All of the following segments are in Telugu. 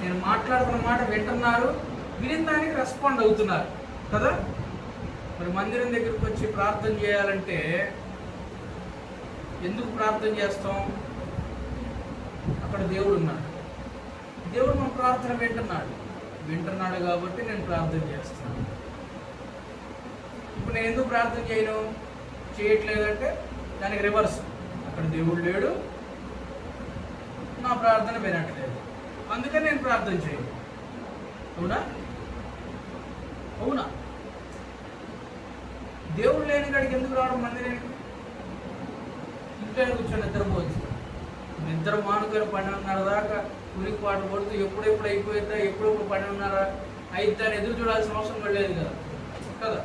నేను మాట్లాడుతున్న మాట వింటున్నారు, విని దానికి రెస్పాండ్ అవుతున్నారు కదా. మరి మందిరం దగ్గరికి వచ్చి ప్రార్థన చేయాలంటే ఎందుకు ప్రార్థన చేస్తాం? అక్కడ దేవుడు ఉన్నాడు, దేవుడు మన ప్రార్థన వింటున్నాడు కాబట్టి నేను ప్రార్థన చేస్తున్నాను. ఇప్పుడు నేను ఎందుకు ప్రార్థన చేయట్లేదంటే దానికి రివర్స్. అక్కడ దేవుడు లేడు, నా ప్రార్థన వినట్లేదు, అందుకని నేను ప్రార్థన చేయను. అవునా? దేవుడు లేని కాడికి ఎందుకు రావడం మందిరానికి? ఇంట్లో కూర్చొని నిద్రపోవచ్చు. నిద్ర మానుకొని 12:30 దాకా ఊరికి పాటు పడుతూ ఎప్పుడెప్పుడు అయిపోయిద్దా, ఎప్పుడెప్పుడు 12:30 అయిద్దా అని ఎదురు చూడాల్సిన అవసరం పడలేదు కదా.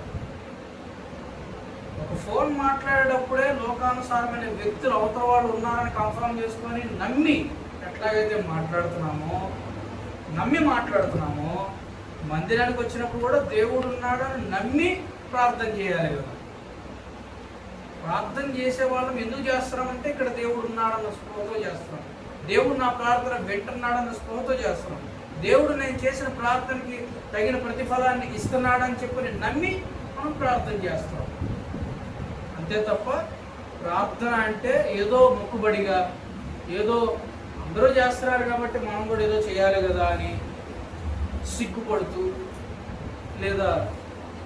ఒక ఫోన్ మాట్లాడేటప్పుడే లోకానుసారమైన వ్యక్తులు అవతల వాళ్ళు ఉన్నారని కన్ఫర్మ్ చేసుకొని నమ్మి ఎట్లాగైతే నమ్మి మాట్లాడుతున్నామో మందిరానికి వచ్చినప్పుడు కూడా దేవుడు ఉన్నాడని నమ్మి ప్రార్థన చేయాలి కదా. ప్రార్థన చేసే వాళ్ళం ఎందుకు చేస్తున్నామంటే ఇక్కడ దేవుడు ఉన్నాడన్న స్పృహతో చేస్తున్నాం, దేవుడు నా ప్రార్థన వింటున్నాడన్న స్పృహతో చేస్తున్నాం, దేవుడు నేను చేసిన ప్రార్థనకి తగిన ప్రతిఫలాన్ని ఇస్తున్నాడని చెప్పి నమ్మి మనం ప్రార్థన చేస్తాం. అంతే తప్ప ప్రార్థన అంటే ఏదో మొక్కుబడిగా, ఏదో అందరూ చేస్తున్నారు కాబట్టి మనం కూడా ఏదో చేయాలి కదా అని సిగ్గుపడుతూ, లేదా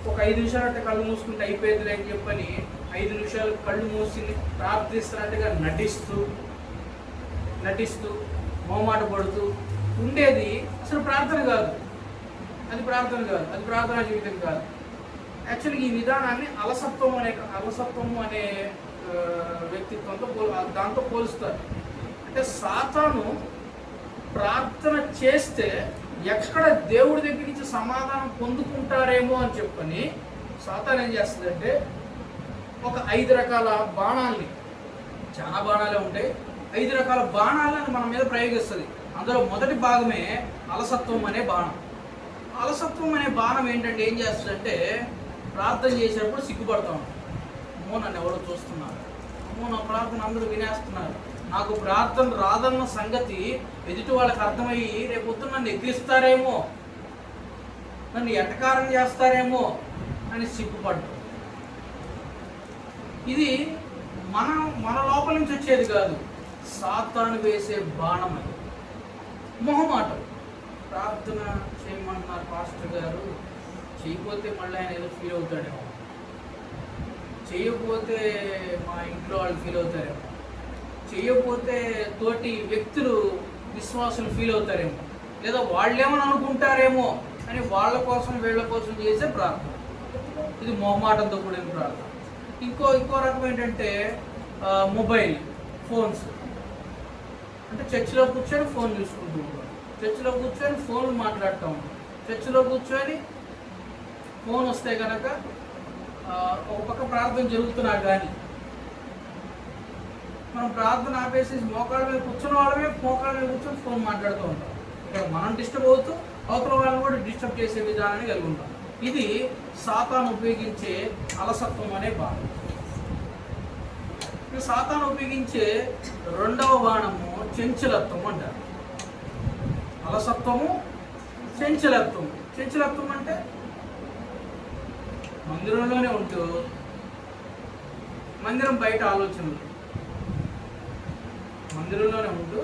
ఒక 5 నిమిషాలు అంటే కళ్ళు మూసుకుంటే అయిపోయింది అని చెప్పని 5 నిమిషాలు కళ్ళు మూసి ప్రార్థిస్తున్నట్టుగా నటిస్తూ మొహమాట పడుతూ ఉండేది అసలు ప్రార్థన కాదు. అది ప్రార్థనా జీవితం కాదు. యాక్చువల్గా ఈ విధానాన్ని అలసత్వము అనే వ్యక్తిత్వంతో దాంతో పోలుస్తారు. అంటే సాతాను ప్రార్థన చేస్తే ఎక్కడ దేవుడి దగ్గర నుంచి సమాధానం పొందుకుంటారేమో అని చెప్పని సాతాను ఏం చేస్తుందంటే ఒక 5 రకాల బాణాలని, చాలా బాణాలే ఉంటాయి, 5 రకాల బాణాలను మన మీద ప్రయోగిస్తుంది. అందులో మొదటి భాగమే అలసత్వం అనే బాణం. అలసత్వం అనే బాణం ఏంటంటే ఏం చేస్తుందంటే ప్రార్థన చేసేటప్పుడు సిగ్గుపడతాం. అమ్మో నన్ను ఎవరో చూస్తున్నారు, అమ్మో నా ప్రార్థన అందరూ వినేస్తున్నారు, నాకు ప్రార్థన రాదన్న సంగతి ఎదుటి వాళ్ళకి అర్థమయ్యి రేపొద్దున నన్ను ఎక్కిస్తారేమో, నన్ను ఎటకారం చేస్తారేమో అని సిగ్గుపడ్డం. ఇది మన లోపల నుంచి వచ్చేది కాదు, సాతాను వేసే బాణం. అది మొహమాటం. ప్రార్థన చేయమంటున్నారు పాస్టర్ గారు, చేయకపోతే మళ్ళీ ఆయన ఏదో ఫీల్ అవుతాడేమో, చేయకపోతే మా ఇంట్లో వాళ్ళు ఫీల్ అవుతారేమో, చేయకపోతే తోటి వ్యక్తులు విశ్వాసులు ఫీల్ అవుతారేమో, లేదా వాళ్ళేమని అనుకుంటారేమో అని వాళ్ళ కోసం వీళ్ళ కోసం చేసే ప్రార్థన. ఇది మొహమాటంతో కూడిన ప్రార్థన. ఇంకో రకం ఏంటంటే మొబైల్ ఫోన్స్. అంటే చర్చిలో కూర్చొని ఫోన్ చూసుకుంటూ ఉంటాం, చర్చిలో కూర్చొని ఫోన్లు మాట్లాడుతూ ఉంటాం, చర్చిలో కూర్చొని ఫోన్ వస్తే కనుక ఒక పక్క ప్రార్థన జరుగుతున్నా కానీ మనం ప్రార్థన ఆపేసి మోకాళ్ళ మీద కూర్చున్న వాళ్ళమే మోకాళ్ళ మీద కూర్చొని ఫోన్ మాట్లాడుతూ ఉంటాం. ఇక్కడ మనం డిస్టర్బ్ అవుతూ అవతల వాళ్ళని కూడా డిస్టర్బ్ చేసే విధానాన్ని కలిగి ఉంటాం. ఇది సాతాను ఉపయోగించే అలసత్వం అనే బాణం. సాతాను ఉపయోగించే రెండవ బాణము చంచలత్వం అంటారు. అలసత్వము, చంచలత్వం అంటే మందిరంలోనే ఉంటూ మందిరం బయట ఆలోచనలు, మందిరంలోనే ఉంటూ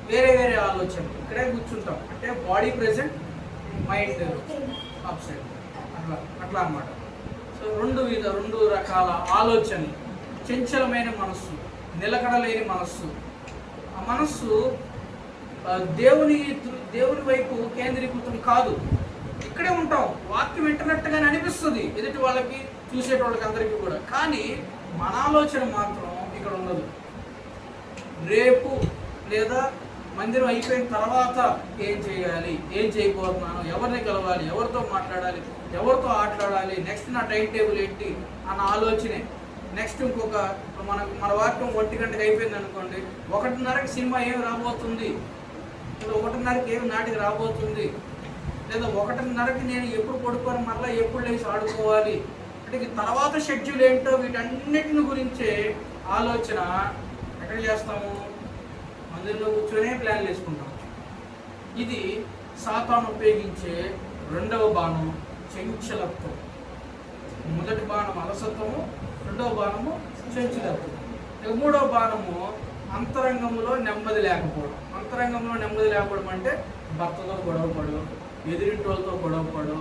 వేరే ఆలోచనలు, ఇక్కడే కూర్చుంటాం. అంటే బాడీ ప్రెజెంట్, మైండ్ అప్సెట్, అట్లా అన్నమాట. సో రెండు రకాల ఆలోచనలు. చంచలమైన మనస్సు, నిలకడలేని మనస్సు. ఆ మనస్సు దేవుని వైపు కేంద్రీకృతం కాదు. ఇక్కడే ఉంటాం, వాక్యం వింటున్నట్టుగానే అనిపిస్తుంది ఎదుటి వాళ్ళకి, చూసేటోళ్ళకి అందరికీ కూడా. కానీ మన ఆలోచన మాత్రం ఇక్కడ ఉండదు. రేపు లేదా మందిరం అయిపోయిన తర్వాత ఏం చేయాలి, ఏం చేయబోతున్నాను, ఎవరిని కలవాలి, ఎవరితో మాట్లాడాలి, ఎవరితో ఆటలాడాలి, నెక్స్ట్ నా టైం టేబుల్ ఏంటి అన్న ఆలోచనే. నెక్స్ట్ ఇంకొక మన వాక్యం 1 గంటకి అయిపోయింది అనుకోండి, 1:30కి సినిమా ఏమి రాబోతుంది, లేదా 1:30కి ఏమి నాటికి రాబోతుంది, లేదా 1:30కి నేను ఎప్పుడు పడుకొని మరలా ఎప్పుడు లేచి ఆడుకోవాలి అంటే తర్వాత షెడ్యూల్ ఏంటో వీటన్నిటిని గురించే ఆలోచన ఎక్కడ చేస్తాము? మందిరంలో కూర్చొనే ప్లాన్లు వేసుకుంటాం. ఇది సాతాను ఉపయోగించే రెండవ బాణం చంచలత్వం. మొదటి బాణం అలసత్వము, రెండవ బాణము చంచలత్వం. ఇక మూడవ బాణము అంతరంగంలో నెమ్మది లేకపోవడం. అంతరంగంలో నెమ్మది లేకపోవడం అంటే భర్తతో గొడవపడు, ఎదురింటి వాళ్ళతో గొడవపడు,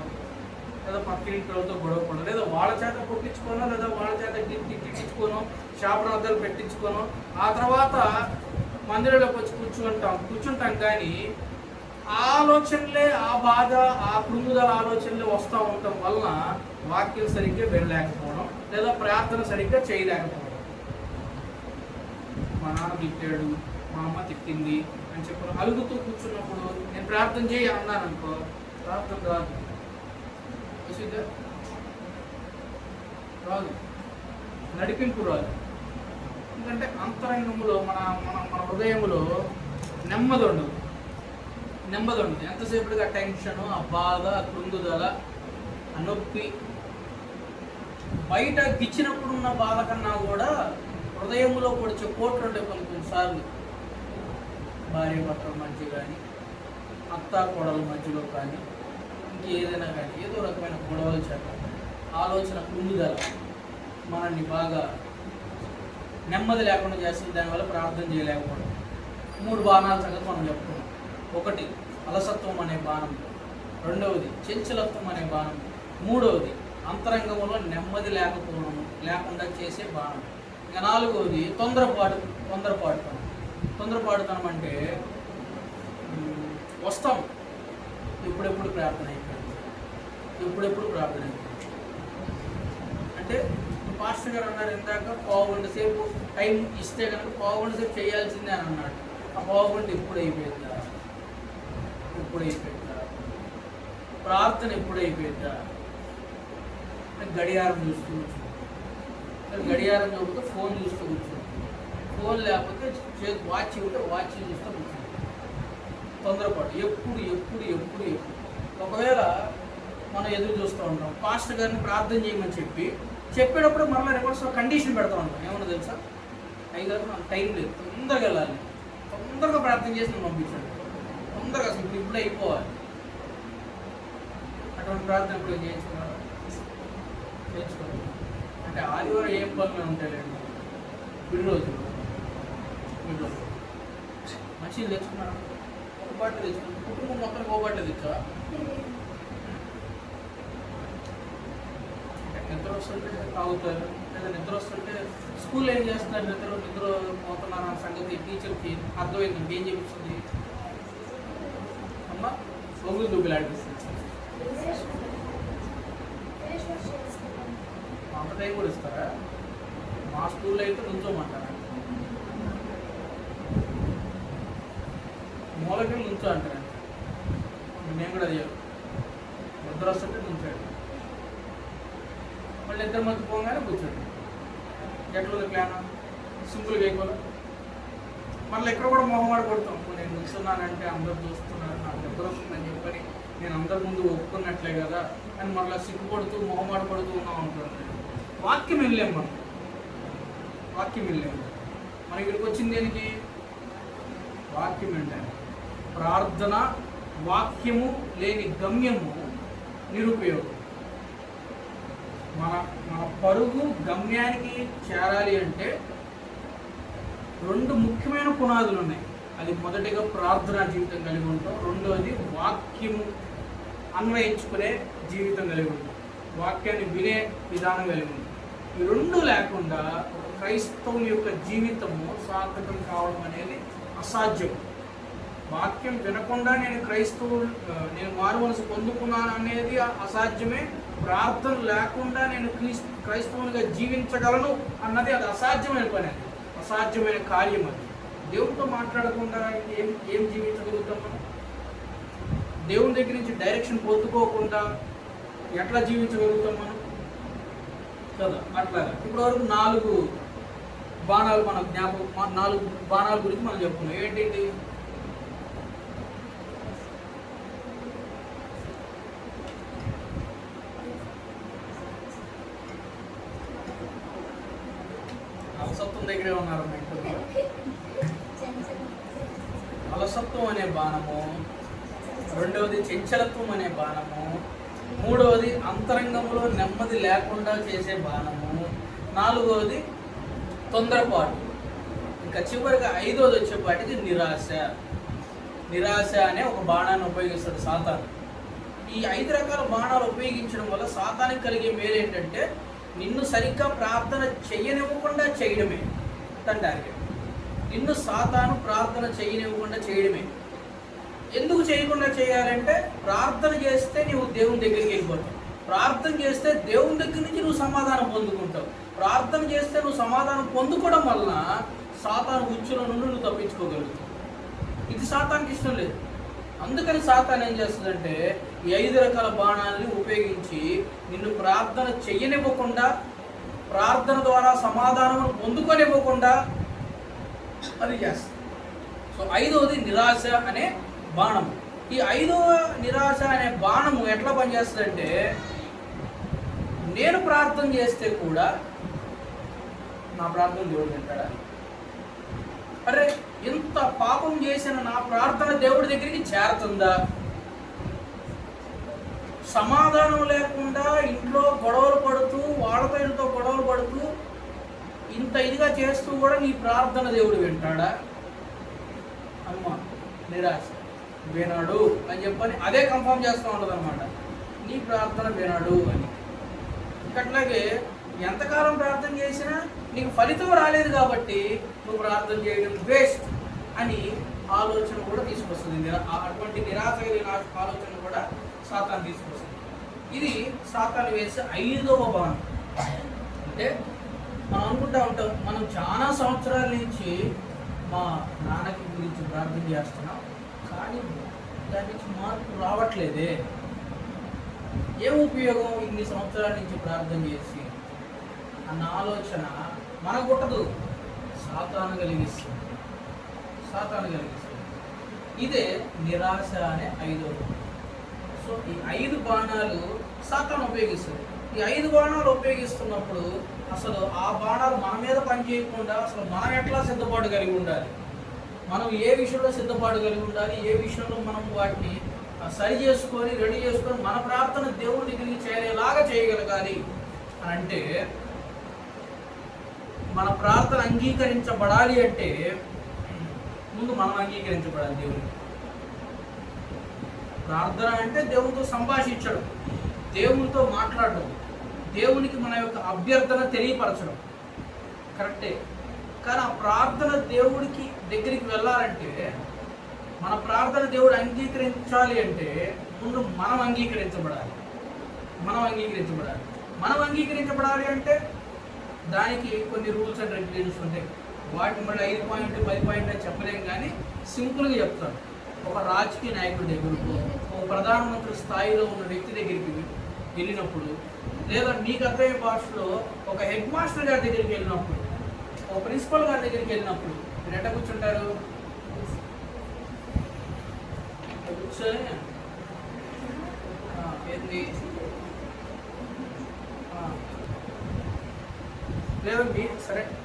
లేదా పక్కింటి వాళ్ళతో గొడవపడు, లేదా వాళ్ళ చేత కొట్టించుకోనో, లేదా వాళ్ళ చేత తిట్టించుకోనో, శాపనార్థాలు పెట్టించుకోనో, ఆ తర్వాత మందిరంలోకి వచ్చి కూర్చుంటాం. కానీ ఆలోచనలే, ఆ బాధ, ఆ కృంగుదల ఆలోచనలే వస్తూ ఉండటం వలన వాక్యం సరిగ్గా వెళ్ళలేకపోవడం, లేదా ప్రార్థన సరిగ్గా చేయలేకపోవడం. మా నాన్న తిట్టాడు, మా అమ్మ తిట్టింది అని చెప్పి అలుగుతూ కూర్చున్నప్పుడు నేను ప్రార్థన చేయి అన్నాను అనుకో, ప్రార్థన రాదు, రాదు, నడిపింపు రాదు. ఎందుకంటే అంతరంగంలో మన మన మన హృదయంలో నెమ్మది ఉండదు. ఎంతసేపటిగా టెన్షను, ఆ బాధ, ఆ కృంగుదల, ఆ నొప్పి. బయట గిచ్చినప్పుడు ఉన్న బాధ కన్నా కూడా హృదయంలో పొడిచే కోట్లు ఉంటాయి కొన్నిసార్లు. భార్య భర్తల మధ్య కానీ, అత్త కోడల మధ్యలో కానీ, ఇంకేదైనా కానీ ఏదో రకమైన గొడవల చేత ఆలోచన కృంగుదల మనల్ని బాగా నెమ్మది లేకుండా చేస్తుంది. దానివల్ల ప్రార్థన చేయలేకపోవడం. 3 బాణాల సంగతి మనం చెప్పుకున్నాం. ఒకటి అలసత్వం అనే బాణం, రెండవది చంచలత్వం అనే బాణం, మూడవది అంతరంగంలో నెమ్మది లేకుండా చేసే బాణం. ఇంకా 4వది తొందరపాటుతనం అంటే వస్తాం ఎప్పుడెప్పుడు ప్రార్థన అయిపోయింది, అంటే పాస్టర్ గారు అన్నారు ఇందాక 1/2 గంట సేపు టైం ఇస్తే కనుక 1/2 గంట సేపు చేయాల్సిందే అని అన్నాడు. ఆ 1/2 గంట ఎప్పుడు అయిపోయిందా, ప్రార్థన ఎప్పుడు అయిపోయిందా? గడియారం చూస్తూ కూర్చుంటాం, గడియారం చూస్తే ఫోన్ చూస్తూ కూర్చుంటాం, ఫోన్ లేకపోతే వాచ్ ఉంటే వాచ్ చూస్తూ కూర్చుంటాం. తొందరపాటు ఎప్పుడు. ఒకవేళ మనం ఎదురు చూస్తూ ఉంటాం, పాస్టర్ గారిని ప్రార్థన చేయమని చెప్పేటప్పుడు మరలా రివర్స్ కండిషన్ పెడతా ఉంటాం. ఏమన్నా తెలుసా, అయ్యగారు నాకు టైం లేదు, తొందరగా వెళ్ళాలి, తొందరగా ప్రార్థన చేసి నేను పంపించాడు, తొందరగా అసలు ఇప్పుడు అయిపోవాలి. అటువంటి ప్రార్థన ఇప్పుడు చేయించుకోవాలి. అంటే ఆదివారం ఏం పనులు ఉంటాయండి, విడి రోజులు మనుషులు తెచ్చుకున్నాను, ఒక బాటిల్ తెచ్చుకున్నాను, కుటుంబం మొత్తం ఒక బాటిల్ తెచ్చా. నిద్ర వస్తుంటే తాగుతారు, లేదా నిద్ర వస్తుంటే స్కూల్లో ఏం చేస్తున్నారు, నిద్ర పోతున్నారు అన్న సంగతి టీచర్కి అర్థమైంది. ఇంకేం చెప్తుంది అమ్మ, ఒంగులు దూపిలాడిపిస్తుంది. అంత టైం కూడా ఇస్తారా? మా స్కూల్లో అయితే నుంచోమంటారా, మూలకెళ్ళి నుంచో అంటారా. నేను కూడా అది నిద్ర వస్తుంటే నుంచాడు, మళ్ళీ ఇద్దరు మధ్య పోగానే కూర్చోండి. ఎట్లా ప్లాన్ సింపుల్గా అయిపోలే. మళ్ళీ ఎక్కడ కూడా మొహమాట కొడతాం, నేను కూర్చున్నానంటే అందరు చూస్తున్నారు, నాకు నిద్ర వస్తుందని చెప్పని నేను అందరి ముందు ఒప్పుకున్నట్లే కదా అని మళ్ళీ సిగ్గుపడుతూ మొహమాట పడుతూ ఉన్నాం అనుకుంటున్నాను. వాక్యం వెళ్ళాము మనం ఇక్కడికి వచ్చింది దేనికి? వాక్యం ఏంటంటే ప్రార్థన, వాక్యము లేని గమ్యము నిరుపయోగం. మన పరుగు గమ్యానికి చేరాలి అంటే 2 ముఖ్యమైన పునాదులు ఉన్నాయి. అది మొదటిగా ప్రార్థనా జీవితం కలిగి ఉంటాం, రెండోది వాక్యము అన్వయించుకునే జీవితం కలిగి ఉంటాం, వాక్యాన్ని వినే విధానం కలిగి ఉంటాం. ఈ 2 లేకుండా ఒక క్రైస్తవుని యొక్క జీవితము సార్థకం కావడం అనేది అసాధ్యం. వాక్యం వినకుండా నేను మారు మనసు పొందుకున్నాను అనేది అసాధ్యమే. ప్రార్థన లేకుండా నేను క్రైస్తవునిగా జీవించగలను అన్నది అది అసాధ్యమైన పని, అది అసాధ్యమైన కార్యం. అది దేవునితో మాట్లాడకుండా ఏం జీవించగలుగుతాం మనం? దేవుని దగ్గర నుంచి డైరెక్షన్ పొందుకోకుండా ఎట్లా జీవించగలుగుతాం మనం కదా? అట్లా ఇప్పటివరకు 4 బాణాలు మన 4 బాణాల గురించి మనం చెప్పుకున్నాం. ఏంటి? అలసత్వం దగ్గరే ఉన్నారు. అలసత్వం అనే బాణము రెండవది చంచలత్వం అనే బాణము, మూడవది అంతరంగంలో నెమ్మది లేకుండా చేసే బాణము, నాలుగవది తొందరపాటు, ఇంకా చివరిగా ఐదవది వచ్చేపాటికి నిరాశ. నిరాశ అనే ఒక బాణాన్ని ఉపయోగిస్తాడు సాతాను. ఈ 5 రకాల బాణాలు ఉపయోగించడం వల్ల సాతానికి కలిగే మేలు ఏంటంటే నిన్ను సరిగ్గా ప్రార్థన చెయ్యనివ్వకుండా చేయడమే తన టార్గెట్. నిన్ను సాతాను ప్రార్థన చేయనివ్వకుండా చేయడమే. ఎందుకు చేయకుండా చేయాలంటే ప్రార్థన చేస్తే నువ్వు దేవుని దగ్గరికి వెళ్ళిపోతావు, ప్రార్థన చేస్తే దేవుని దగ్గర నుంచి నువ్వు సమాధానం పొందుకుంటావు, ప్రార్థన చేస్తే నువ్వు సమాధానం పొందుకోవడం వలన సాతాను ఉచ్చుల నుండి నువ్వు తప్పించుకోగలుగుతావు. ఇది సాతానికి ఇష్టం లేదు. అందుకని సాతాను ఏం చేస్తుందంటే ఈ 5 రకాల బాణాలని ఉపయోగించి నిన్ను ప్రార్థన చెయ్యనివ్వకుండా, ప్రార్థన ద్వారా సమాధానం పొందుకొనివ్వకుండా అది చేస్తుంది. సో 5వది నిరాశ అనే బాణము. ఈ 5వ నిరాశ అనే బాణము ఎట్లా పనిచేస్తుందంటే నేను ప్రార్థన చేస్తే కూడా నా ప్రార్థన దేవుడు వింటాడా? అరే ఇంత పాపం చేసిన నా ప్రార్థన దేవుడి దగ్గరికి చేరుతుందా? సమాధానం లేకుండా ఇంట్లో గొడవలు పడుతూ వాళ్ళతో ఇంట్లో గొడవలు పడుతూ ఇంత ఇదిగా చేస్తూ కూడా నీ ప్రార్థన దేవుడు వింటాడా? అమ్మ నిరాశ వినాడు అని చెప్పని అదే కన్ఫర్మ్ చేస్తూ ఉంటుంది అనమాట, నీ ప్రార్థన వినాడు అని. అట్లాగే ఎంతకాలం ప్రార్థన చేసినా నీకు ఫలితం రాలేదు కాబట్టి నువ్వు ప్రార్థన చేయడం వేస్ట్ అని ఆలోచన కూడా తీసుకొస్తుంది. అటువంటి నిరాశ ఆలోచన కూడా సాతాను తీసుకొస్తుంది. ఇది సాతాను వేసే 5వ బాణం. అంటే మనం అనుకుంటా ఉంటాం మనం చాలా సంవత్సరాల నుంచి మా నాన్నకి గురించి ప్రార్థన చేస్తున్నాం కానీ దాని నుంచి మార్పు రావట్లేదే, ఏం ఉపయోగం ఇన్ని సంవత్సరాల నుంచి ప్రార్థన చేసి అన్న ఆలోచన మనకు పుట్టదు, సాతాను కలిగిస్తుంది. ఇదే నిరాశ అనే 5వది. సో ఈ 5 బాణాలు సాతాను ఉపయోగిస్తుంది. ఈ 5 బాణాలు ఉపయోగిస్తున్నప్పుడు అసలు ఆ బాణాలు మన మీద పనిచేయకుండా అసలు మనం ఎట్లా సిద్ధపాటు కలిగి ఉండాలి, మనం ఏ విషయంలో సిద్ధపాటు కలిగి ఉండాలి, ఏ విషయంలో మనం వాటిని సరి చేసుకొని రెడీ చేసుకొని మన ప్రార్థన దేవుడి దగ్గరికి చేరేలాగా చేయగలగాలి అని అంటే, మన ప్రార్థన అంగీకరించబడాలి అంటే ముందు మనం అంగీకరించబడాలి దేవుడికి. ప్రార్థన అంటే దేవునితో సంభాషించడం, దేవునితో మాట్లాడడం, దేవునికి మన యొక్క అభ్యర్థన తెలియపరచడం కరెక్టే. కానీ ఆ ప్రార్థన దేవుడికి దగ్గరికి వెళ్ళాలంటే, మన ప్రార్థన దేవుడు అంగీకరించాలి అంటే ముందు మనం అంగీకరించబడాలి. మనం అంగీకరించబడాలి అంటే దానికి కొన్ని రూల్స్ అండ్ రెగ్యులేషన్స్ ఉంటాయి. వాటిని మళ్ళీ 5 పాయింట్ 10 పాయింట్ అని చెప్పలేం, కానీ సింపుల్గా చెప్తాను. ఒక రాజకీయ నాయకుడి దగ్గరకు, ఒక ప్రధానమంత్రి స్థాయిలో ఉన్న వ్యక్తి దగ్గరికి వెళ్ళినప్పుడు, లేదా మీకు అర్థమయ్యే భాషలో ఒక హెడ్ మాస్టర్ గారి దగ్గరికి వెళ్ళినప్పుడు, ఒక ప్రిన్సిపల్ గారి దగ్గరికి వెళ్ళినప్పుడు మీరు ఎట్లా కూర్చుంటారు? కూర్చొని ఏంది లేదా మీ సరే